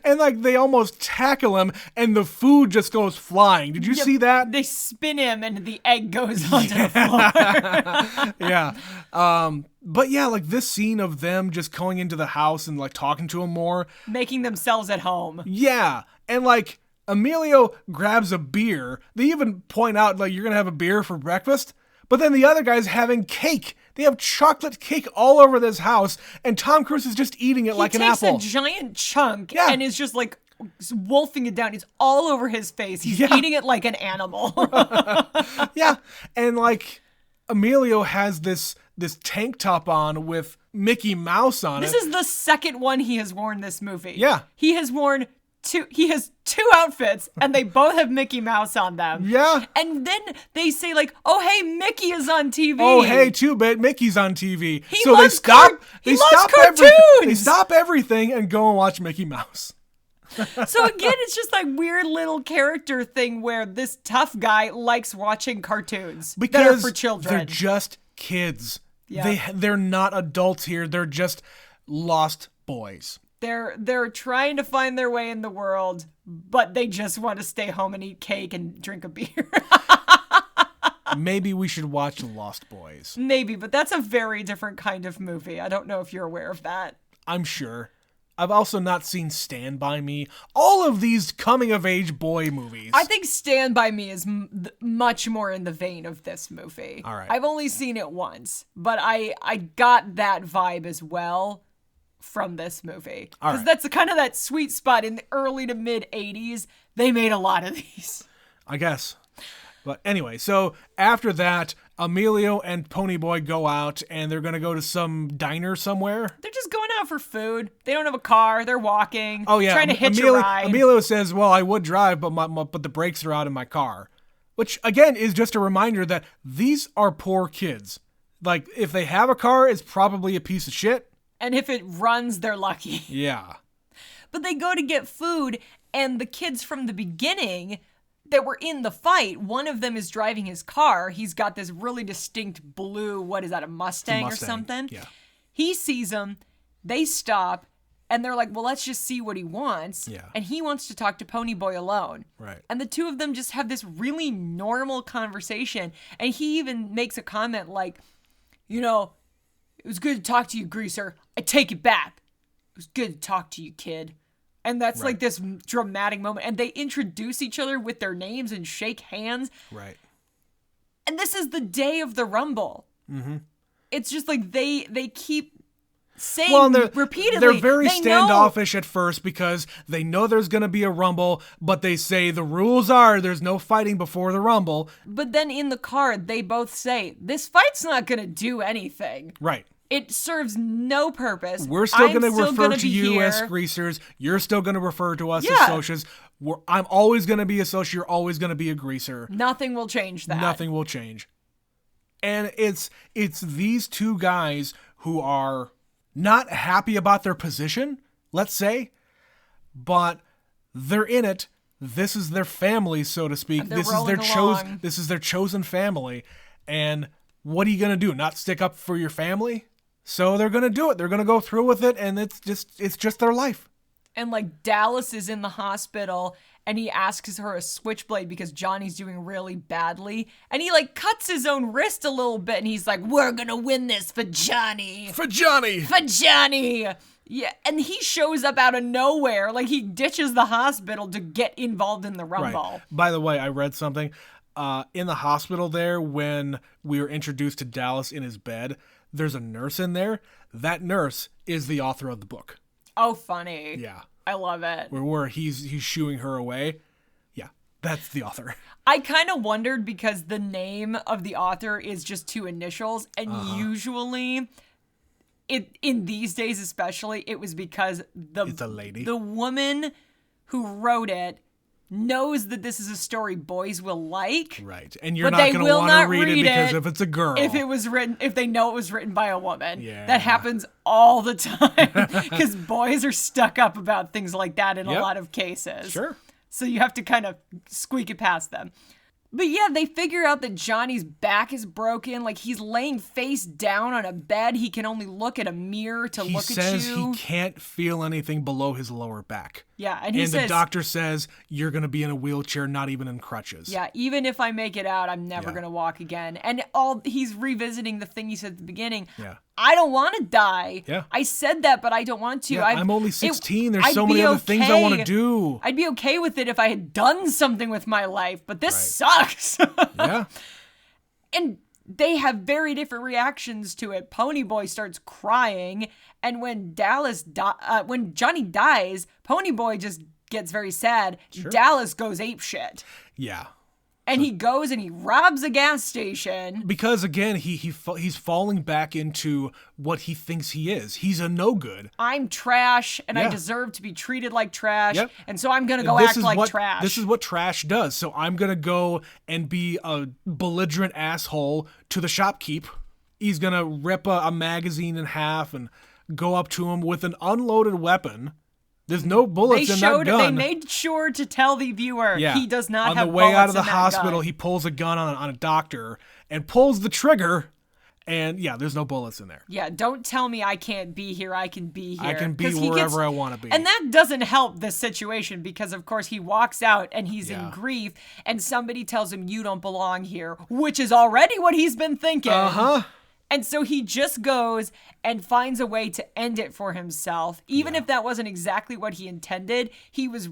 And, like, they almost tackle him, and the food just goes flying. Did you see that? They spin him, and the egg goes onto the floor. Yeah. But, yeah, like, this scene of them just going into the house and, like, talking to him more. Making themselves at home. Yeah. And, like, Emilio grabs a beer. They even point out, like, you're going to have a beer for breakfast? But then the other guy's having cake. They have chocolate cake all over this house, and Tom Cruise is just eating it like an apple. He takes a giant chunk and is just like wolfing it down. It's all over his face. He's eating it like an animal. Yeah, and like Emilio has this tank top on with Mickey Mouse on it. This is the second one he has worn this movie. Yeah. He has worn he has two outfits, and they both have Mickey Mouse on them. Yeah. And then they say, like, oh, hey, Mickey is on TV. Oh, hey, too bad Mickey's on TV. He loves cartoons. They stop everything and go and watch Mickey Mouse. So again, it's just like weird little character thing where this tough guy likes watching cartoons that are for children. They're just kids. Yeah. They're not adults here. They're just lost boys. They're trying to find their way in the world, but they just want to stay home and eat cake and drink a beer. Maybe we should watch Lost Boys. Maybe, but that's a very different kind of movie. I don't know if you're aware of that. I'm sure. I've also not seen Stand By Me. All of these coming-of-age boy movies. I think Stand By Me is much more in the vein of this movie. All right. I've only seen it once, but I got that vibe as well from this movie. Because that's kind of that sweet spot in the early to mid 80s. They made a lot of these. I guess. But anyway, so after that, Emilio and Ponyboy go out and they're going to go to some diner somewhere. They're just going out for food. They don't have a car. They're walking. Oh, yeah. Trying to hitch a ride. Emilio says, well, I would drive, but the brakes are out in my car. Which, again, is just a reminder that these are poor kids. Like, if they have a car, it's probably a piece of shit. And if it runs, they're lucky. Yeah. But they go to get food, and the kids from the beginning that were in the fight, one of them is driving his car. He's got this really distinct blue, what is that, a Mustang or something? Yeah. He sees them, they stop, and they're like, well, let's just see what he wants. Yeah. And he wants to talk to Ponyboy alone. Right. And the two of them just have this really normal conversation. And he even makes a comment like, you know, it was good to talk to you, Greaser. I take it back. It was good to talk to you, kid. And that's like this dramatic moment. And they introduce each other with their names and shake hands. Right. And this is the day of the Rumble. Mm-hmm. It's just like they keep saying repeatedly. They're very standoffish at first because they know there's going to be a Rumble, but they say the rules are there's no fighting before the Rumble. But then in the car, they both say, this fight's not going to do anything. Right. It serves no purpose. We're still going to refer to you here as greasers. You're still going to refer to us as socias. I'm always going to be a socia. You're always going to be a greaser. Nothing will change that. Nothing will change. And it's these two guys who are not happy about their position, let's say, but they're in it. This is their family, so to speak. This is their chosen family. And what are you going to do? Not stick up for your family? So they're going to do it. They're going to go through with it, and it's just their life. And like Dallas is in the hospital, and he asks her a switchblade because Johnny's doing really badly. And he like cuts his own wrist a little bit, and he's like, we're going to win this for Johnny. For Johnny. For Johnny. Yeah, and he shows up out of nowhere. Like he ditches the hospital to get involved in the Rumble. Right. By the way, I read something. In the hospital there, when we were introduced to Dallas in his bed, there's a nurse in there. That nurse is the author of the book. Oh, funny. Yeah. I love it. Where he's shooing her away. Yeah, that's the author. I kind of wondered because the name of the author is just two initials, and usually, in these days especially, it was because it's a lady. The woman who wrote it knows that this is a story boys will like. Right. And you're but not they going to will want not to read it read because it if it's a girl. If they know it was written by a woman. Yeah. That happens all the time because boys are stuck up about things like that in a Yep. lot of cases. Sure. So you have to kind of squeak it past them. But yeah, they figure out that Johnny's back is broken. Like, he's laying face down on a bed. He can only look at a mirror to He look says at you. he can't feel anything below his lower back. Yeah, and he And says, the doctor says you're going to be in a wheelchair, not even in crutches. yeah, even if I make it out, I'm never Yeah. going to walk again. And he's revisiting the thing he said at the beginning. Yeah. I don't want to die. Yeah. I said that, but I don't want to. Yeah, I'm only 16. There's I'd so many be other things I want to okay. do. I'd be okay with it if I had done something with my life, but this sucks. Yeah. And they have very different reactions to it. Ponyboy starts crying, and when when Johnny dies, Ponyboy just gets very sad. Sure. Dallas goes apeshit. Yeah. And he goes and he robs a gas station. Because again, he's falling back into what he thinks he is. He's a no good. I'm trash, and I Yeah. deserve to be treated like trash, Yep. and so I'm gonna go This act is like what trash. This is what trash does. So I'm gonna go and be a belligerent asshole to the shopkeep. He's gonna rip a magazine in half and go up to him with an unloaded weapon. There's no bullets in that gun. They made sure to tell the viewer he does not have on the way out of the bullets in that hospital, gun. he pulls a gun on a doctor and pulls the trigger. And yeah, there's no bullets in there. Yeah, don't tell me I can't be here. I can be here. I can be 'Cause he wherever I want to be. And that doesn't help this situation because, of course, he walks out and he's in Yeah. grief, and somebody tells him, "You don't belong here," which is already what he's been thinking. Uh-huh. And so he just goes and finds a way to end it for himself. Even if that wasn't exactly what he intended, he was,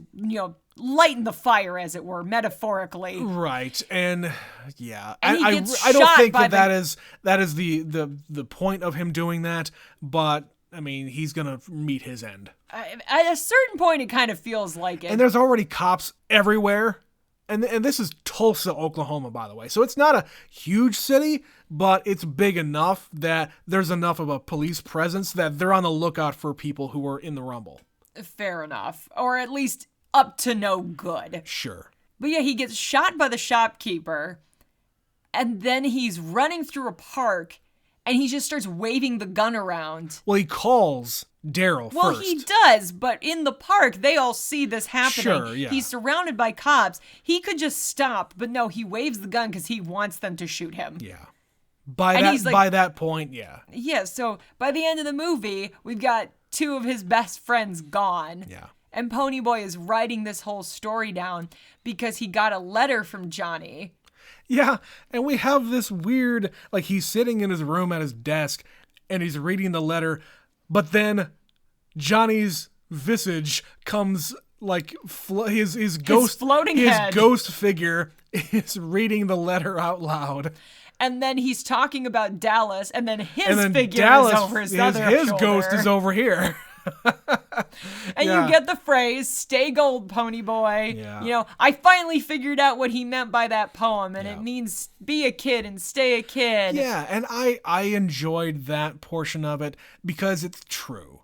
lighting the fire, as it were, metaphorically. Right, and yeah, And he gets I don't shot think by that is the point of him doing that. But I mean, he's gonna meet his end. At a certain point, it kind of feels like it. And there's already cops everywhere. And this is Tulsa, Oklahoma, by the way. So it's not a huge city, but it's big enough that there's enough of a police presence that they're on the lookout for people who are in the rumble. Fair enough. Or at least up to no good. Sure. But yeah, he gets shot by the shopkeeper, and then he's running through a park, and he just starts waving the gun around. Well, he calls Daryl Well, first. he does, but in the park, they all see this happening. Sure, yeah. He's surrounded by cops. He could just stop, but no, he waves the gun because he wants them to shoot him. Yeah. By And that he's like- by that point, yeah. Yeah, so by the end of the movie, we've got two of his best friends gone. Yeah. And Ponyboy is writing this whole story down because he got a letter from Johnny. Yeah, and we have this weird, like, he's sitting in his room at his desk and he's reading the letter, but then Johnny's visage comes like his ghost floating his head. ghost figure is reading the letter out loud. And then he's talking about Dallas, and then his And then figure Dallas, is over his other his shoulder. ghost is over here. And Yeah. you get the phrase, "Stay gold, Ponyboy." Yeah. I finally figured out what he meant by that poem, and Yeah. it means be a kid and stay a kid. Yeah, and I enjoyed that portion of it because it's true.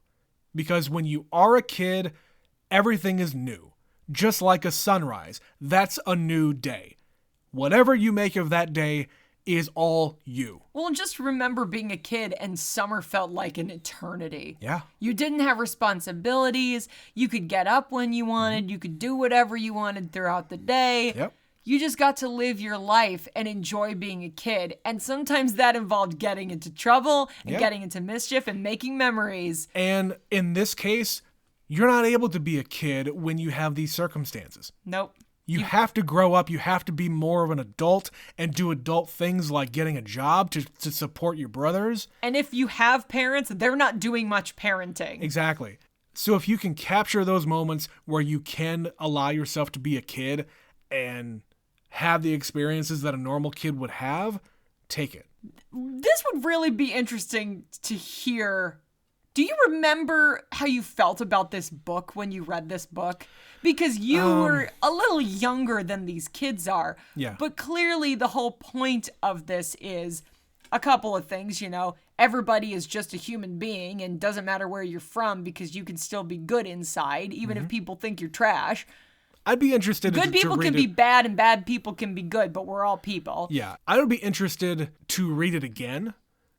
Because when you are a kid, everything is new. Just like a sunrise, that's a new day. Whatever you make of that day is all you. Well, just remember being a kid and summer felt like an eternity. Yeah. You didn't have responsibilities. You could get up when you wanted. You could do whatever you wanted throughout the day. Yep. You just got to live your life and enjoy being a kid. And sometimes that involved getting into trouble and Yeah. getting into mischief and making memories. And in this case, you're not able to be a kid when you have these circumstances. Nope. You have to grow up. You have to be more of an adult and do adult things like getting a job to support your brothers. And if you have parents, they're not doing much parenting. Exactly. So if you can capture those moments where you can allow yourself to be a kid and have the experiences that a normal kid would have, take it. This would really be interesting to hear. Do you remember how you felt about this book when you read this book? Because you were a little younger than these kids are. Yeah. But clearly the whole point of this is a couple of things, Everybody is just a human being and doesn't matter where you're from because you can still be good inside, even if people think you're trash. I'd be interested Good people to can read be it. bad and bad people can be good, but we're all people. Yeah, I would be interested to read it again,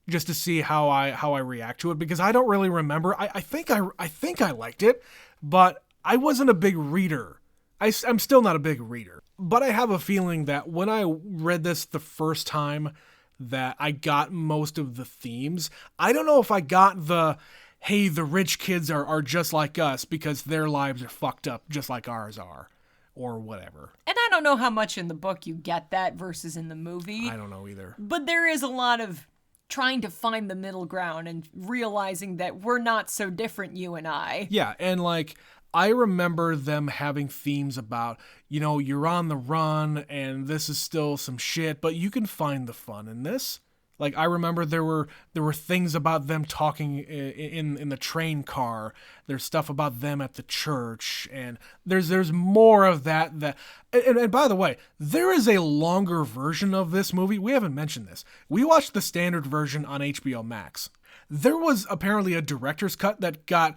just to see how I react to it, because I don't really remember. I think I liked it, but I wasn't a big reader. I'm still not a big reader, but I have a feeling that when I read this the first time, that I got most of the themes. I don't know if I got the, hey, the rich kids are just like us because their lives are fucked up just like ours are, or whatever. And I don't know how much in the book you get that versus in the movie. I don't know either. But there is a lot of trying to find the middle ground and realizing that we're not so different, you and I. Yeah, and like, I remember them having themes about, you're on the run and this is still some shit, but you can find the fun in this. Like, I remember there were things about them talking in the train car. There's stuff about them at the church, and there's more of that. And by the way, there is a longer version of this movie. We haven't mentioned this. We watched the standard version on HBO Max. There was apparently a director's cut that got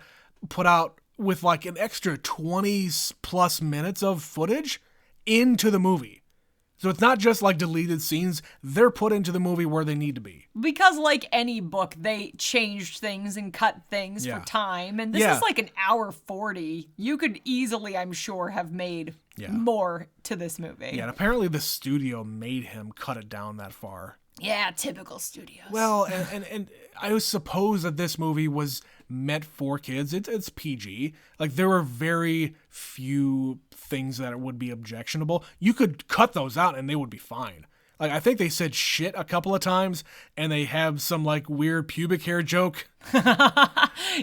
put out with like an extra 20 plus minutes of footage into the movie. So it's not just like deleted scenes. They're put into the movie where they need to be. Because like any book, they changed things and cut things for time. And this is like an hour 40. You could easily, I'm sure, have made more to this movie. Yeah, and apparently the studio made him cut it down that far. Yeah, typical studios. Well, and I suppose that this movie was meant for kids. It's PG. Like, there were very few things that would be objectionable. You could cut those out and they would be fine. Like, I think they said shit a couple of times, and they have some like weird pubic hair joke.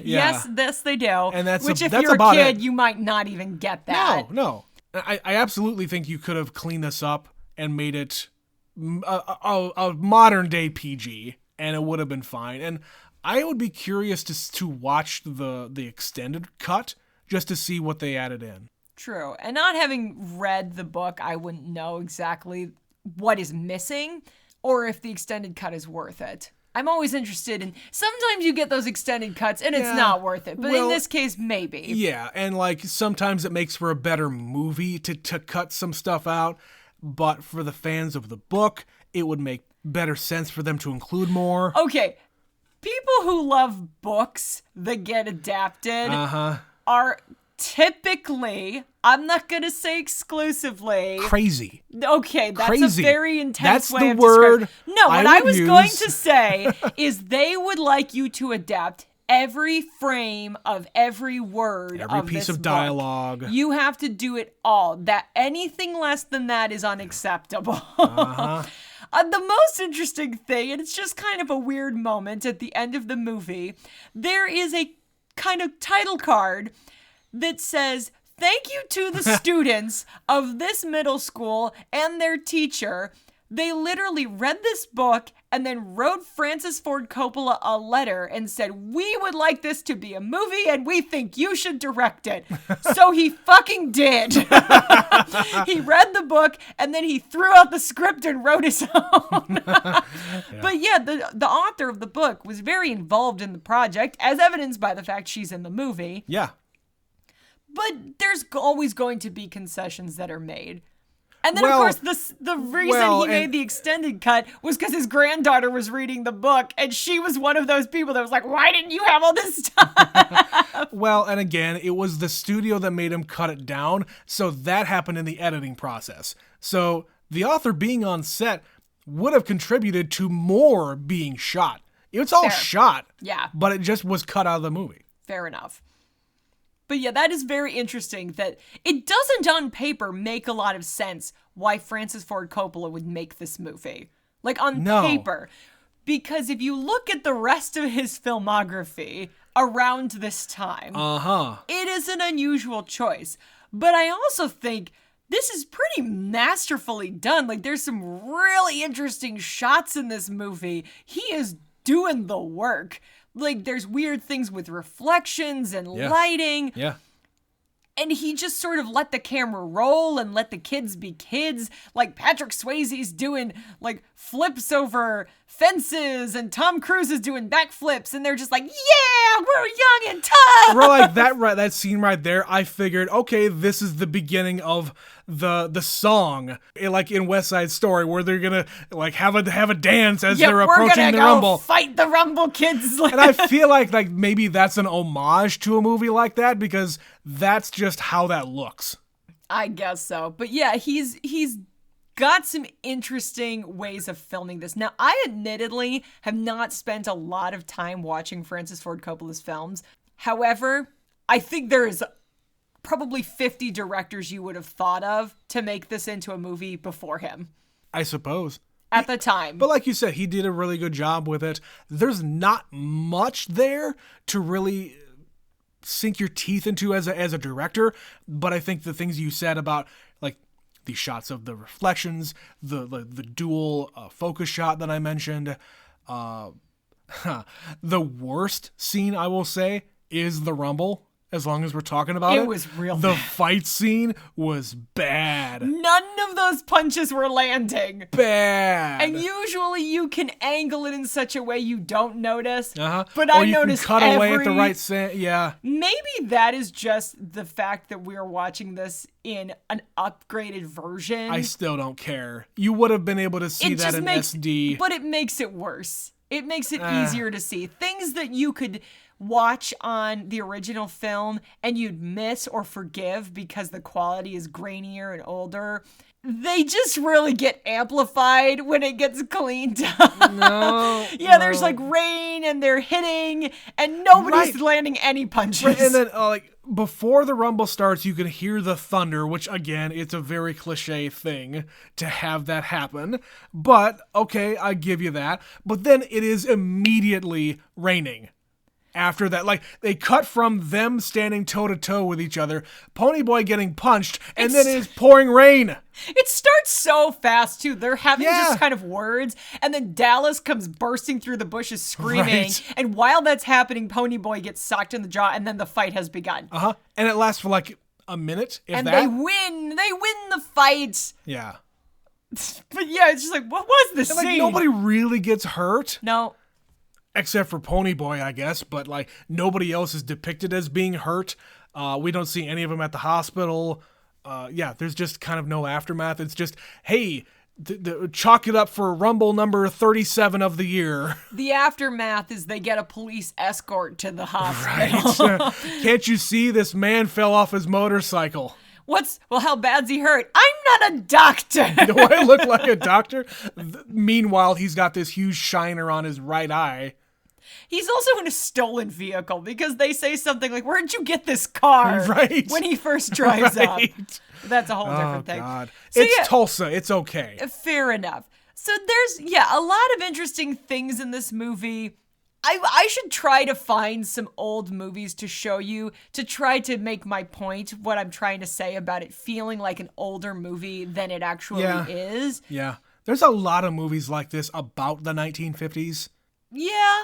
Yes, this they do. And that's if that's you're about a kid, it. you might not even get that. No. I absolutely think you could have cleaned this up and made it a modern day PG, and it would have been fine. And I would be curious to watch the extended cut just to see what they added in. True. And not having read the book, I wouldn't know exactly what is missing or if the extended cut is worth it. I'm always interested in, sometimes you get those extended cuts and it's not worth it. But in this case, maybe. Yeah, and like sometimes it makes for a better movie to cut some stuff out. But for the fans of the book, it would make better sense for them to include more. Okay, people who love books that get adapted are typically, I'm not going to say exclusively. Crazy. Okay, that's Crazy. A very intense that's way the of word describing. No, what I I was use. going to say is they would like you to adapt every frame of every word every of piece this of book. dialogue. You have to do it all. That anything less than that is unacceptable. The most interesting thing, and it's just kind of a weird moment at the end of the movie, there is a kind of title card that says, "Thank you to the students of this middle school and their teacher. They literally read this book and then wrote Francis Ford Coppola a letter and said, we would like this to be a movie and we think you should direct it." So he fucking did. He read the book and then he threw out the script and wrote his own. But yeah, the author of the book was very involved in the project, as evidenced by the fact she's in the movie. Yeah. But there's always going to be concessions that are made. And then, of course, the reason he made the extended cut was because his granddaughter was reading the book, and she was one of those people that was like, why didn't you have all this stuff? Well, and again, it was the studio that made him cut it down, so that happened in the editing process. So the author being on set would have contributed to more being shot. It's all shot, but it just was cut out of the movie. Fair enough. But yeah, that is very interesting that it doesn't on paper make a lot of sense why Francis Ford Coppola would make this movie. Like on paper. Because if you look at the rest of his filmography around this time, it is an unusual choice. But I also think this is pretty masterfully done. Like there's some really interesting shots in this movie. He is doing the work. Like, there's weird things with reflections and lighting. Yeah. And he just sort of let the camera roll and let the kids be kids. Like Patrick Swayze's doing like flips over fences and Tom Cruise is doing backflips. And they're just like, yeah, we're young and tough. Bro, like that scene right there, I figured, okay, this is the beginning of the song, like in West Side Story, where they're gonna like have a dance as they're approaching the Rumble. Fight the Rumble kids. And I feel like maybe that's an homage to a movie like that, because that's just how that looks. I guess so. But yeah, he's got some interesting ways of filming this. Now, I admittedly have not spent a lot of time watching Francis Ford Coppola's films. However, I think there is probably 50 directors you would have thought of to make this into a movie before him. I suppose. At the time. But like you said, he did a really good job with it. There's not much there to really sink your teeth into as a director, but I think the things you said about like the shots of the reflections, the dual focus shot that I mentioned, the worst scene I will say is the Rumble. As long as we're talking about it. It was real The bad. fight scene was bad. None of those punches were landing. Bad. And usually you can angle it in such a way you don't notice. Uh-huh. But or I you noticed can cut away at the right yeah. Maybe that is just the fact that we're watching this in an upgraded version. I still don't care. You would have been able to see that in SD. But it makes it worse. It makes it easier to see. Things that you could watch on the original film and you'd miss or forgive because the quality is grainier and older, they just really get amplified when it gets cleaned up. There's like rain and they're hitting and nobody's landing any punches. Right, and then like before the Rumble starts, you can hear the thunder, which again, it's a very cliche thing to have that happen. But okay, I give you that. But then it is immediately raining. After that, like, they cut from them standing toe-to-toe with each other, Ponyboy getting punched, and then it is pouring rain. It starts so fast, too. They're having just kind of words, and then Dallas comes bursting through the bushes screaming, and while that's happening, Ponyboy gets socked in the jaw, and then the fight has begun. And it lasts for, like, a minute, if and that. they win! They win the fight! Yeah. But yeah, it's just like, what was this scene? Like, nobody really gets hurt. No. Except for Ponyboy, I guess, but like nobody else is depicted as being hurt. We don't see any of them at the hospital. There's just kind of no aftermath. It's just, hey, chalk it up for Rumble number 37 of the year. The aftermath is they get a police escort to the hospital. Right. Can't you see this man fell off his motorcycle? How bad's he hurt? I'm not a doctor. Do I look like a doctor? Meanwhile, he's got this huge shiner on his right eye. He's also in a stolen vehicle because they say something like, where'd you get this car? Right. When he first drives up. That's a whole different thing. God. So, it's Tulsa. It's okay. Fair enough. So there's, a lot of interesting things in this movie. I should try to find some old movies to show you to try to make my point, what I'm trying to say about it feeling like an older movie than it actually is. Yeah. There's a lot of movies like this about the 1950s. Yeah.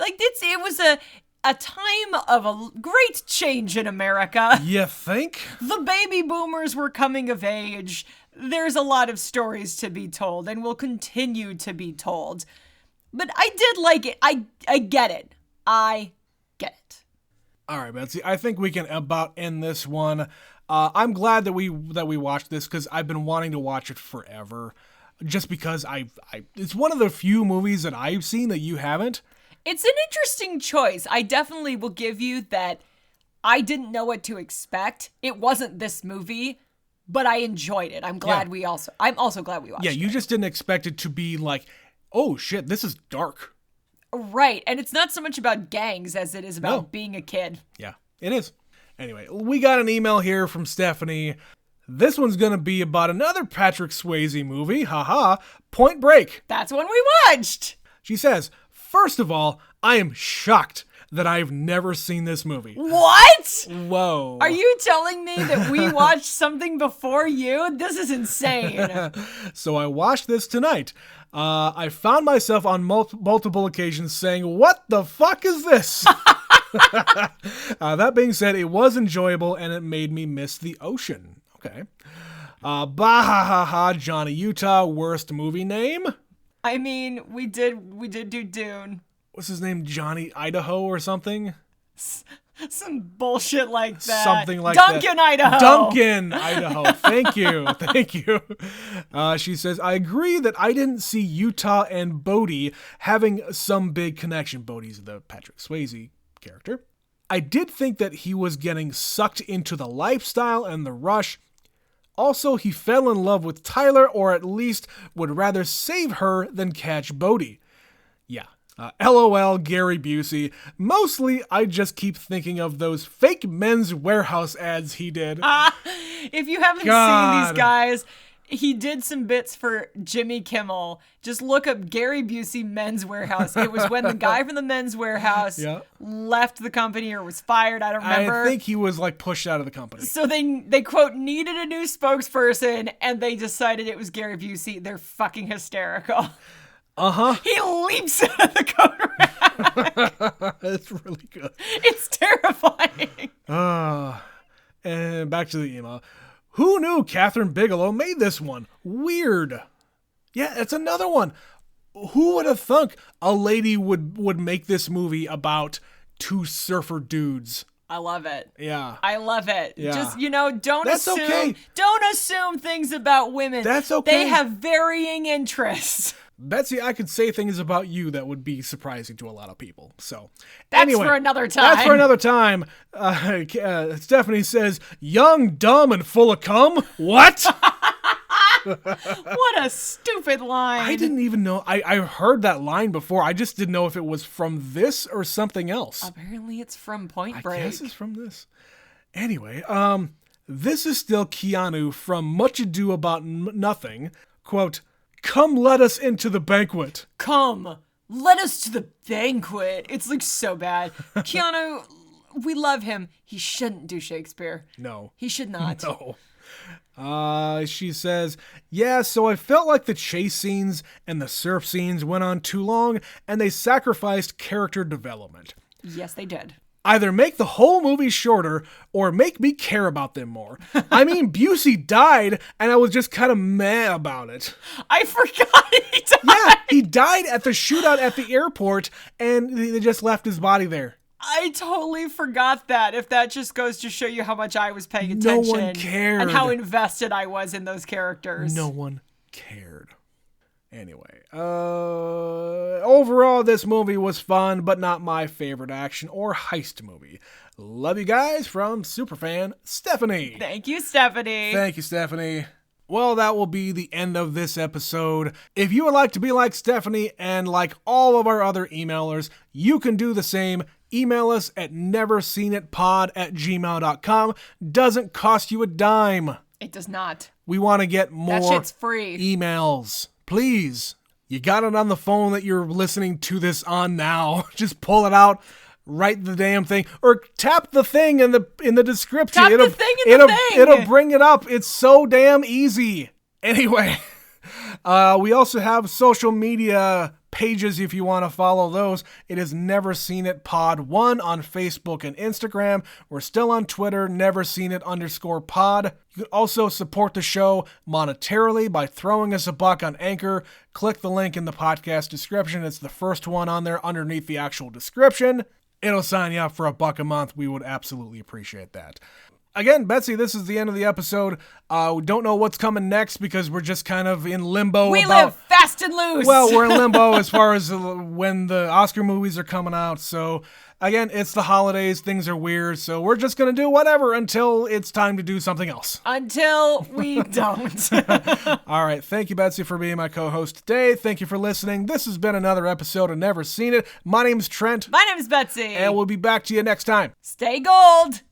Like, it was a time of a great change in America. You think? The baby boomers were coming of age. There's a lot of stories to be told and will continue to be told. But I did like it. I get it. I get it. All right, Betsy. I think we can about end this one. I'm glad that we watched this because I've been wanting to watch it forever. Just because it's one of the few movies that I've seen that you haven't. It's an interesting choice. I definitely will give you that I didn't know what to expect. It wasn't this movie, but I enjoyed it. I'm also glad we watched it. Yeah, you just didn't expect it to be like, oh shit, this is dark. Right, and it's not so much about gangs as it is about being a kid. Yeah, it is. Anyway, we got an email here from Stephanie. This one's going to be about another Patrick Swayze movie. Haha, Point Break. That's one we watched. She says, first of all, I am shocked that I've never seen this movie. What? Whoa. Are you telling me that we watched something before you? This is insane. So I watched this tonight. I found myself on multiple occasions saying, what the fuck is this? That being said, it was enjoyable and it made me miss the ocean. Okay. Bahahaha, Johnny Utah, worst movie name? I mean, we did do Dune. What's his name? Johnny Idaho or something? Some bullshit like that. Something like Duncan, that. Idaho. Duncan, Idaho. Thank you. Thank you. She says, I agree that I didn't see Utah and Bodhi having some big connection. Bodhi's the Patrick Swayze character. I did think that he was getting sucked into the lifestyle and the rush. Also, he fell in love with Tyler, or at least would rather save her than catch Bodhi. Yeah. LOL, Gary Busey. Mostly, I just keep thinking of those fake Men's Warehouse ads he did. If you haven't seen these guys, he did some bits for Jimmy Kimmel. Just look up Gary Busey Men's Warehouse. It was when the guy from the Men's Warehouse left the company or was fired. I don't remember. I think he was like pushed out of the company. So they quote needed a new spokesperson, and they decided it was Gary Busey. They're fucking hysterical. He leaps out of the coat rack. It's really good. It's terrifying. And back to the email. Who knew Catherine Bigelow made this one? Weird. Yeah, it's another one. Who would have thunk a lady would make this movie about two surfer dudes? I love it. Yeah. I love it. Yeah. Just, don't okay. assume things about women. That's okay. They have varying interests. Betsy, I could say things about you that would be surprising to a lot of people. So, That's for another time. That's for another time. Stephanie says, young, dumb, and full of cum? What? What a stupid line. I didn't even know. I heard that line before. I just didn't know if it was from this or something else. Apparently it's from Point Break. I guess it's from this. Anyway, this is still Keanu from Much Ado About Nothing. Quote, come let us into the banquet. Come, let us to the banquet. It's like so bad. Keanu, we love him. He shouldn't do Shakespeare. No. He should not. No. She says, yeah, so I felt like the chase scenes and the surf scenes went on too long and they sacrificed character development. Yes, they did. Either make the whole movie shorter or make me care about them more. I mean, Busey died and I was just kind of meh about it. I forgot he died. Yeah, he died at the shootout at the airport and they just left his body there. I totally forgot that. If that just goes to show you how much I was paying attention. No one cared. And how invested I was in those characters. No one cared. Anyway, overall, this movie was fun, but not my favorite action or heist movie. Love you guys from Superfan Stephanie. Thank you, Stephanie. Thank you, Stephanie. Well, that will be the end of this episode. If you would like to be like Stephanie and like all of our other emailers, you can do the same. Email us at neverseenitpod@gmail.com. Doesn't cost you a dime. It does not. We want to get more that shit's free. Emails. Please. You got it on the phone that you're listening to this on now. Just pull it out. Write the damn thing. Or tap the thing in the description. Tap the thing in the thing. It'll bring it up. It's so damn easy. Anyway, we also have social media pages if you want to follow those. It is Never Seen It Pod 1 on Facebook and Instagram. We're still on Twitter, neverseenit_pod. You can also support the show monetarily by throwing us a buck on Anchor. Click the link in the podcast description. It's the first one on there underneath the actual description. It'll sign you up for $1 a month. We would absolutely appreciate that. Again, Betsy, this is the end of the episode. We don't know what's coming next because we're just kind of in limbo. We live fast and loose. Well, we're in limbo as far as when the Oscar movies are coming out. So, again, it's the holidays. Things are weird. So we're just going to do whatever until it's time to do something else. Until we don't. All right. Thank you, Betsy, for being my co-host today. Thank you for listening. This has been another episode of Never Seen It. My name's Trent. My name's Betsy. And we'll be back to you next time. Stay gold.